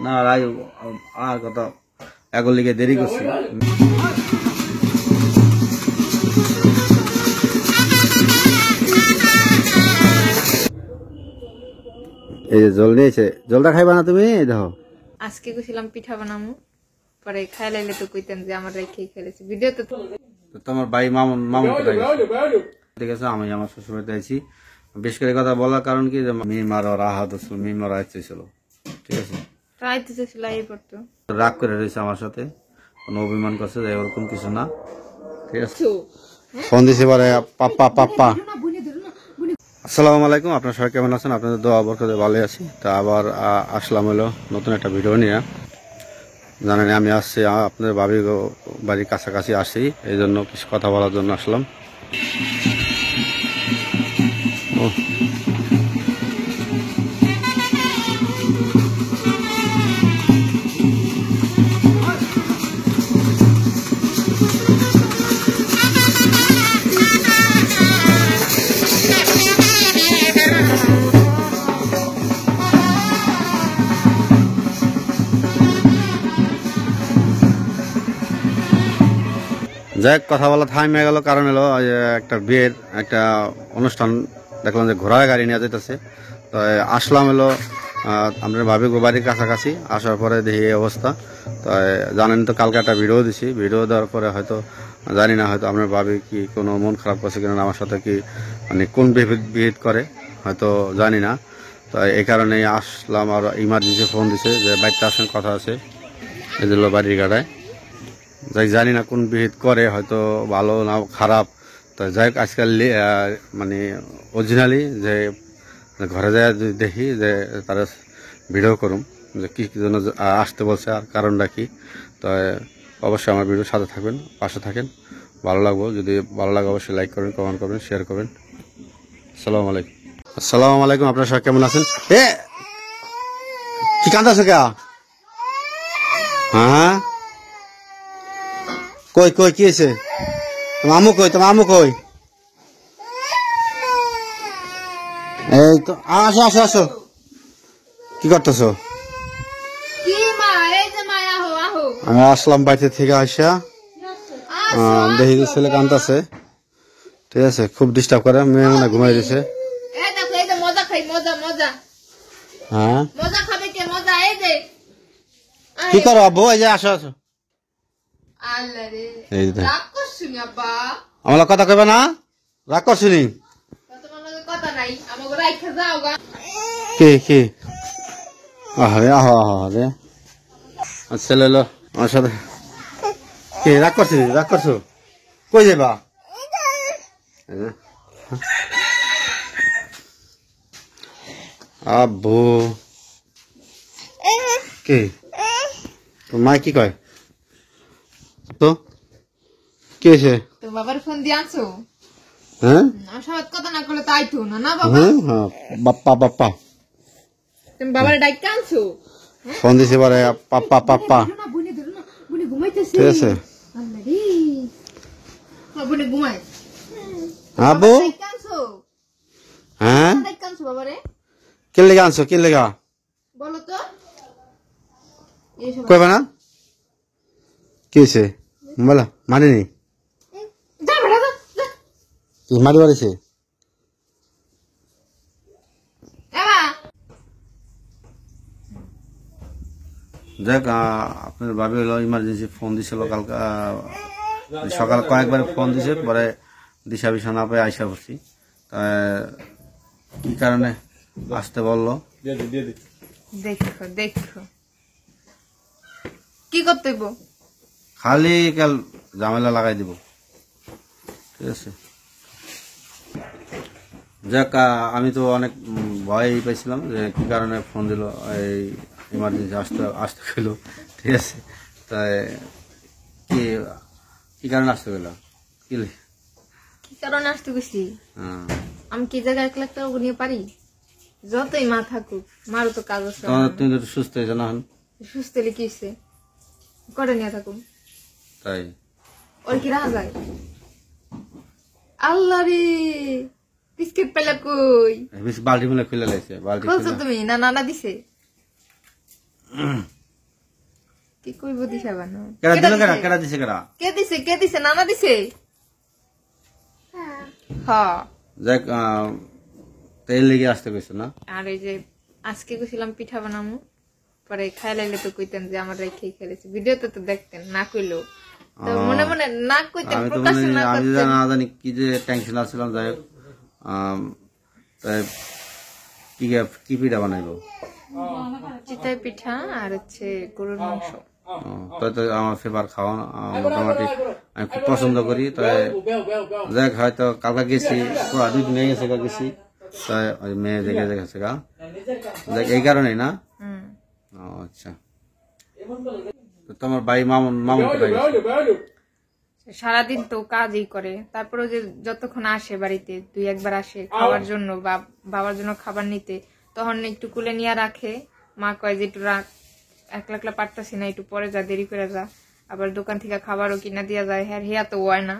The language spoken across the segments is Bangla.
না রাই আর কত এখন লিগে দেরি করছি। এই যে জল নিয়েছে, জলটা খাইবা না তুমি? দেখো আজকে কইছিলাম পিঠা বানামু, পরে খাই লাইলে তো কইতাম যে আমার রাই খেয়ে খেলেছি। ভিডিও তো তোমার ভাই মামুন কোথায় গেছে? ঠিক আছে, আমি আমার শ্বশুরবাড়িতে আছি। বেশ করে কথা বলার কারণ কি, মিমার ওর আহাত ছিল, মিমার আসছিল, ঠিক আছে, রাইতে ছিল এই পড়তো, রাগ করে রয়েছে আমার সাথে, কোনো অভিমান করছে যে ওরকম কিছু না, ঠিক আছে। ফোন দিছে পরে পাপ্পা। আসসালামু আলাইকুম, আপনার সবাই কেমন আছেন? আপনাদের দোয়া বরকতে ভালো আছি। তা আবার আসলাম হলো নতুন একটা ভিডিও নিয়ে। জানেন আমি আসছি আপনাদের ভাবি বাড়ির কাছাকাছি আসি, এই জন্য কিছু কথা বলার জন্য আসলাম। যাই কথা বলা থামিয়ে গেল, কারণ হলো একটা বিয়ের একটা অনুষ্ঠান দেখলাম যে ঘোড়ার গাড়ি নিয়ে যেতেছে। তো আসলাম হলো আপনার ভাবি বাড়ির কাছাকাছি। আসার পরে দেখি এই অবস্থা। তো জানেন তো কালকে একটা ভিডিও দিছি, ভিডিও দেওয়ার পরে হয়তো জানি না হয়তো আপনার ভাবি কি কোনো মন খারাপ করছে কিনা, আমার সাথে কি মানে কোন বিহেভ করে হয়তো জানি না। তো এই কারণেই আসলাম। আর ইমার্জেন্সি ফোন দিছে যে বাড়িতে আসেন, কথা আছে, এই দিল বাড়ির গাড়ায়। যাই জানি না কোন বিহিত করে, হয়তো ভালো না খারাপ। তো যাই হোক আজকাল মানে অরিজিনালি যে ঘরে যায় দেখি যে তারা ভিডিও করুম যে কী জন্য আসতে বলছে আর কারণটা কি। তো অবশ্যই আমার ভিডিওর সাথে থাকবেন, পাশে থাকেন, ভালো লাগবো। যদি ভালো লাগে অবশ্যই লাইক করবেন, কমেন্ট করবেন, শেয়ার করবেন। আসসালামু আলাইকুম। আসসালামু আলাইকুম, আপনারা সবাই কেমন আছেন? কি কান্দাছে কে? হ্যাঁ কই কই কি আছে? তোমার আমু কই? তোমার আমু কই? এই তো আসো আসো আসো। কি করতেছো? আমি আসলাম বাড়িতে থেকে আসা, দেখি ছেলে কান্দাছে, ঠিক আছে, খুব ডিস্টার্ব করে, মেয়ে মনে ঘুমাই দিছে। হ্যাঁ কি করো আব্বু? এই যে আসো আসো। আমার কথা কইবে না? রাগ করছিনি? কি কি? আরে আহ রে ছেলে এলো আমার সাথে। কি রাগ করছিস? রাগ করছো? কই যাবা? আব্বু কি তোর মা কি কয়? তো কি হয়েছে? তোর বাবার ফোন দিয়ে আনছো? হ্যাঁ আমার সাথে কথা না করলে তাই তো না বাবা। হ্যাঁ বাপ্পা তুমি বাবার ডাইকে আনছো? ফোন দিছে বারে পাপ্পা, ঠিক আছে। বুনি ঘুমায় আব্বু হ্যাঁ বাবারে কে লেগে আনছো? কে লেগা বলো তো? কইবা না? কি হয়েছে বলো? মারিনি? মারি বাড়িছে? দেখ আপনার ভাবি হলো ইমার্জেন্সি ফোন দিছিল কালকে সকাল, কয়েকবার ফোন দিছে, পরে দিশা বিশা না পেয়ে আইসা পড়ছি। কি কারণে আসতে বললো? দেখো দেখো কি করতে হইব? খালি কাল ঝামেলা লাগাই দিব, ঠিক আছে। যাক আমি তো অনেক ভয় পাইছিলাম যে কি কারণে ফোন দিল, এই ইমার্জেন্সি আসতে গেল, ঠিক আছে। তাই কি কি কারণে আসতে গেল? কি কারণে আসতে গেছি? আমি কি জায়গায় 1 লাখ টাকা নিয়ে পারি? যতই মা থাকুক, মারও তো কাজ আছে। তুমি তো সুস্থ হয়েছো না? সুস্থ হলে কি হয়েছে? কটা নিয়ে থাকুন, তাই ওর কি রাখা যায়? আল্লাহ রে, বিস্কিট পেলে কই? বালতি মনে খুলে লাইছে, বালতি বলছো তুমি না? নানা দিছে? কি কইব দিশা বানো কেডা দিল কেডা কেডা দিছে কেডা কে দিছে নানা দিছে হ্যাঁ যাক তেল লেগে আসতে কইছো না আর এই যে আজকে কইছিলাম পিঠা বানামু পরে খাই লাইলে তো কইতেন যে আমার রেখে খেলেছে ভিডিওতে তো দেখতেন না কইলো তো মনে মনে না কইতেন আমি তো প্রকাশ না আমি করতেন না জানি কি যে টেনশন আসছিলাম যাই হোক, তাই কি পিঠা বানাইবো চিতই পিঠা আর হচ্ছে গরুর মাংস তাই তো আমার ফেভার খাওয়া মোটামুটি আমি খুব পছন্দ করি তাই দেখ হয়তো কালকে গেছি 2 দিন গেছে গেছি তাই ওই মেয়ে দেখে গেছে গা দেখ এই কারণেই না আচ্ছা তো তোমার ভাই মামুন মামুন কোথায় গেছে? সারাদিন তো কাজই করে তারপরে যে যতক্ষণ আসে বাড়িতে 2-1 বার আসে খাওয়ার জন্য বা বাবার জন্য খাবার নিতে তখন একটু কুলে নিয়ে রাখে মা কয় যে একটু রাখ একলা পারতাছি না একটু পরে যা দেরি করে যা আবার দোকান থেকে খাবারও কিনা দিয়া যায় হ্যাঁ হিয়া তো হয় না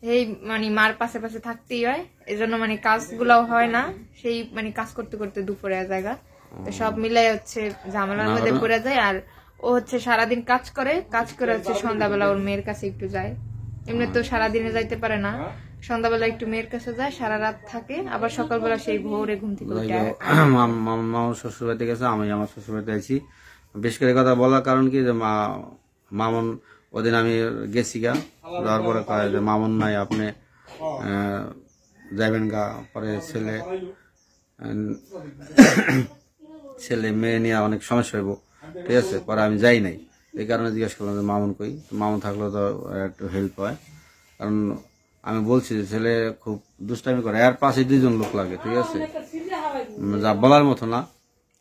এই মানে মার পাশে পাশে থাকতেই হয় এজন্য মানে কাজগুলাও হয় না সেই মানে কাজ করতে করতে দুপুরে জায়গা তো সব মিলাই হচ্ছে ঝামেলার মধ্যে পড়ে যায় আর ও হচ্ছে সারাদিন কাজ করে হচ্ছে সন্ধ্যাবেলা ওর মেয়ের কাছে একটু যায় এমনি তো সারাদিনে যাইতে পারে না সন্ধ্যাবেলা একটু মেয়ের কাছে যায় সারা রাত থাকে আবার সকালবেলা সেই ভোরে ঘুম থেকে উঠে মামুন শ্বশুর বাড়িতে গেছে আমি আমার শ্বশুর বাড়িতে আছি বেশ করে কথা বলার কারণ কি যে মামুন ওদিন আমি গেছি গা যাওয়ার পরে কয় যে মামুন নাই আপনি যাবেন গা পরে ছেলে মেয়ে নিয়ে অনেক সমস্যা হইব ঠিক আছে পরে আমি যাই নাই এই কারণে জিজ্ঞেস করলাম যে মামুন কই মামুন থাকলে তো একটু হেল্প হয় কারণ আমি বলছি যে ছেলে খুব দুষ্টামি করে এর পাশে 2 জন লোক লাগে ঠিক আছে যা বলার মতো না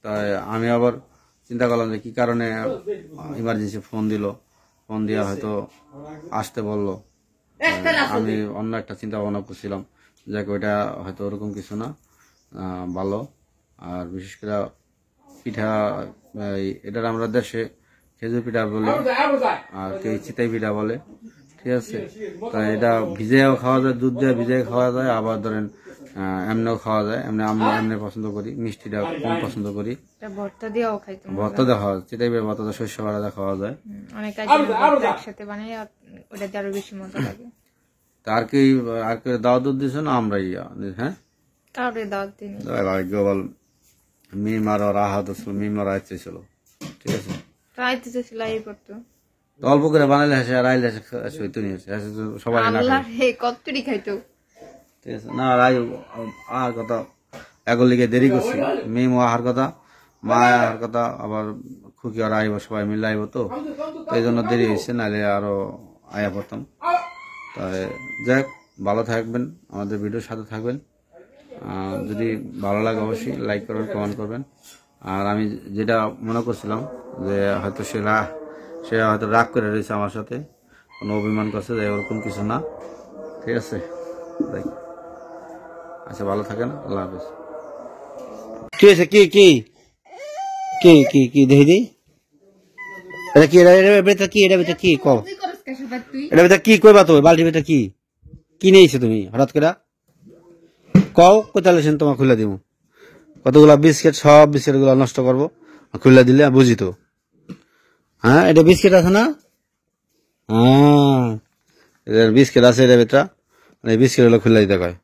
তাই আমি আবার চিন্তা করলাম যে কি কারণে ইমার্জেন্সি ফোন দিয়া হয়তো আসতে বললো আমি অন্য একটা চিন্তা ভাবনা করছিলাম যাক ওইটা হয়তো ওরকম কিছু না ভালো আর বিশেষ করে পিঠা এটার আমরা দেশে খেজুর পিঠা বলি আর কেউ চিতাই পিঠা বলে ঠিক আছে তা এটা ভিজেও খাওয়া যায় দুধ দিয়ে ভিজে খাওয়া যায় আবার ধরেন এমনিও খাওয়া যায় এমনি আমি এমনি পছন্দ করি মিষ্টিটা কম পছন্দ করি ভর্তা দিয়েও খাইতে ভর্তা দেওয়া হয় চিতাই পিঠা ভর্তা শস্য বাড়া খাওয়া যায় অনেক একসাথে বানাই ওটা আরো বেশি মজা লাগে তা আর কেউ দাওয়াত দুধ দিছে না আমরাই হ্যাঁ কাউরে দাওয়াত দিই ভাগ্য বল মিমার আর আহাত ছিল মিমার আইতেছিল ঠিক আছে রাইতে চেয়েছিল এই করতো তো অল্প করে বানাইলে হাসে আর আইলে হইতো নি সবাই না আল্লাহ হে কতটি খাইতো ঠিক আছে না রাই আর কথা এগুলো লিগে দেরি করছি মিমো আহার কথা মা আহার কথা আবার খুকি আর আইব সবাই মিলে আইব তো এই জন্য দেরি হয়েছে নাহলে আরো আয়া পড়তাম তাই যাক ভালো থাকবেন আমাদের ভিডিওর সাথে থাকবেন যদি ভালো লাগে অবশ্যই লাইক করবেন কমেন্ট করবেন আর আমি যেটা মনে করছিলাম যে হয়তো সে হয়তো রাগ করে রয়েছে আমার সাথে কোনো অভিমান করছে যে ওরকম কিছু না ঠিক আছে আচ্ছা ভালো থাকেন আল্লাহ হাফেজ কি হয়েছে কি কি কি কি কি দেখি দি এটা কি এটা কি কও এটা বেটা কি কইবা তো বালতি বেটা কি নিয়েছো তুমি হঠাৎ করে কও কোথায় লেছেন তোমার খুলে দিব কতগুলা বিস্কিট সব বিস্কিট গুলা নষ্ট করবো খুলে দিলে বুঝি তো হ্যাঁ এটা বিস্কিট আছে না হ্যাঁ বিস্কিট আছে এটা বেটা মানে বিস্কিট গুলো খুলে দিতে কয়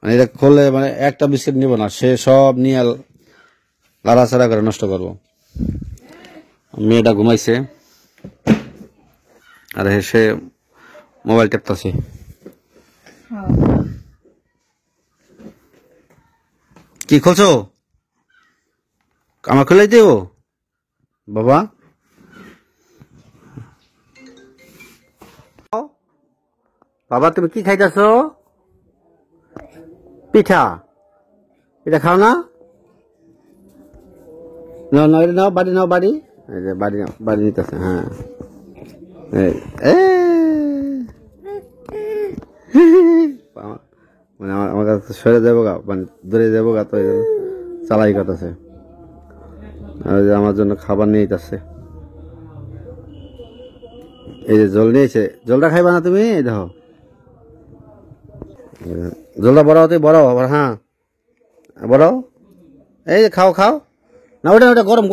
মানে এটা খুললে মানে একটা বিস্কিট নিব না সে সব নিয়ে লাড়াচাড়া করে নষ্ট করবো মেয়েটা ঘুমাইছে আর সে মোবাইল টেপতাছে কি খুলছো আমার খুলে দেব বাবা বাবা তুমি কি খাইতেছ পিঠা এটা খাও না নাও বাড়ি বাড়ি নিতেছে হ্যাঁ মানে আমার কাছে সরে যাবো গা মানে দূরে যাবো গা তো চালাই কাটাছে আমার জন্য খাবার নিয়ে যাচ্ছে এই যে জল নিয়েছে জলটা খাইবা না তুমি দেখো জলটা বড়াও তুই বড়াও আবার হ্যাঁ বড়াও এই যে খাও না ওটা গরম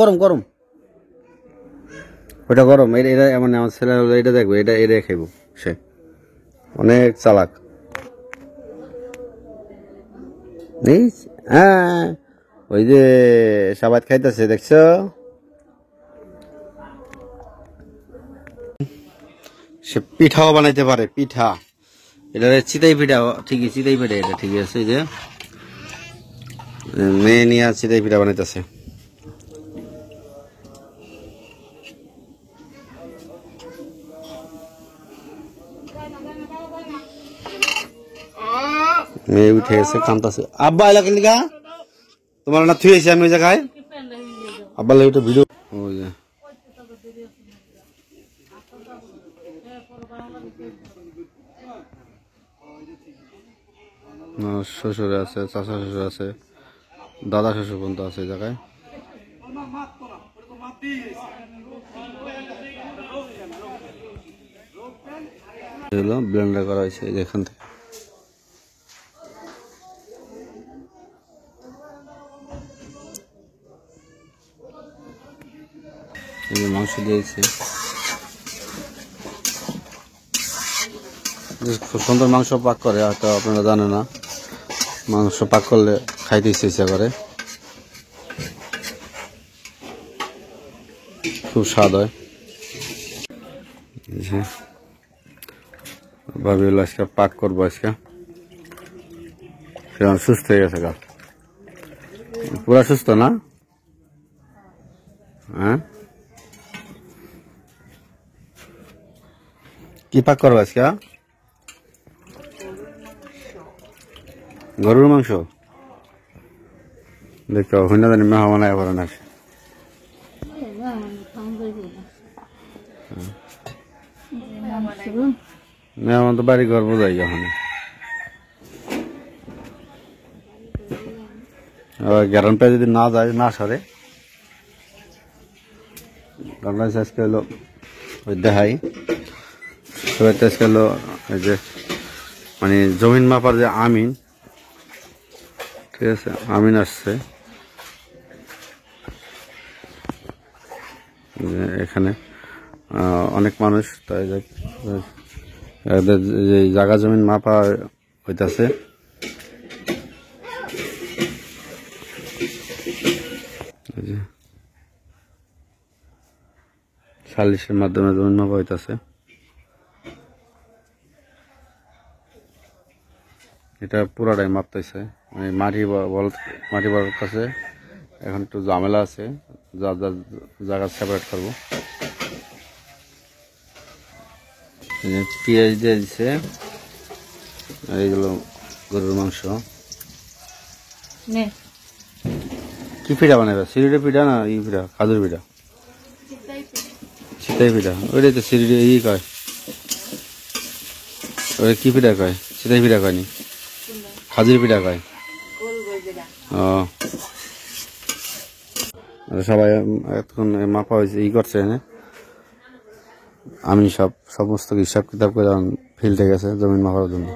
ওটা গরম, এটা মানে আমার ছেলে হলো এটা দেখবো, এটা এটা খাইবো, সে অনেক চালাক। হ্যাঁ, ওই যে সাবাত খাইতেছে দেখছো, সে পিঠাও বানাইতে পারে, পিঠা। এটা চিতাই পিঠা, ঠিকই চিতাই পিঠা, এটা ঠিক আছে। যে মেয়ে নিয়ে চিতাই পিঠা বানাইতেছে। মেয়ে উঠে গেছে, কান্তাছে। আব্বা এলা কেলিকা তোমার না থুয়েছি আমি ওই জায়গায়, আব্বা লাগে একটা ভিডিও। ওই যে শ্বশুর আছে, চাচা শ্বশুর আছে, দাদা শ্বশুর পর্যন্ত আছে এই জায়গায়। ব্লেন্ডার করা হয়েছে এখান থেকে। মাংস দিয়েছে, খুব সুন্দর মাংস পাক করে, হয়তো আপনারা জানেন না। মাংস পাক করলে খাইতে ইচ্ছা করে, খুব স্বাদ হয়। ভাবি হলো আজকে পাক করবো, আজকে সে সুস্থ হয়ে গেছে গা, পুরা সুস্থ না? হ্যাঁ, কি পাক করবো আজকে? গরুর মাংস। দেখো হইনা জানি মেহমান আয় করেন আসে, মেহমান তো বাড়ি ঘর বোঝাই যখন। গ্যারান পেয়ে যদি না যায়, না সরে, আজকে হলো ওই দেখাই সবাই। আজকে হলো এই যে মানে জমিন মাপার যে আমিন, ঠিক আছে, আমিন আসছে এখানে। অনেক মানুষ, তাই যে জায়গা জমিন মাপা হইতাছে। সালিশের মাধ্যমে জমিন মাপা হইতাছে। এটা পুরাটাই মাপতেছে, মানে মাটি বলার কাছে এখন একটু ঝামেলা আছে, যা যা জায়গা সেপারেট করবো। পেঁয়াজ দিয়ে দিচ্ছে, এইগুলো গরুর মাংস। কি পিঠা বানাবে? সিঁড়িটা পিঠা না ই পিঠা? খাজুর পিঠা, চিতাই পিঠা। ওইটাই তো সিঁড়ি ই কয়, ওই কি পিঠা কয়? চিতাই পিঠা কয়নি, খাজুর পিঠা কয়। ও সবাই এখন মাপা হয়েছে, ই করছে, আমি সমস্ত হিসাব কিতাব করে ফিল্ডে গেছে জমিন মাপার জন্য।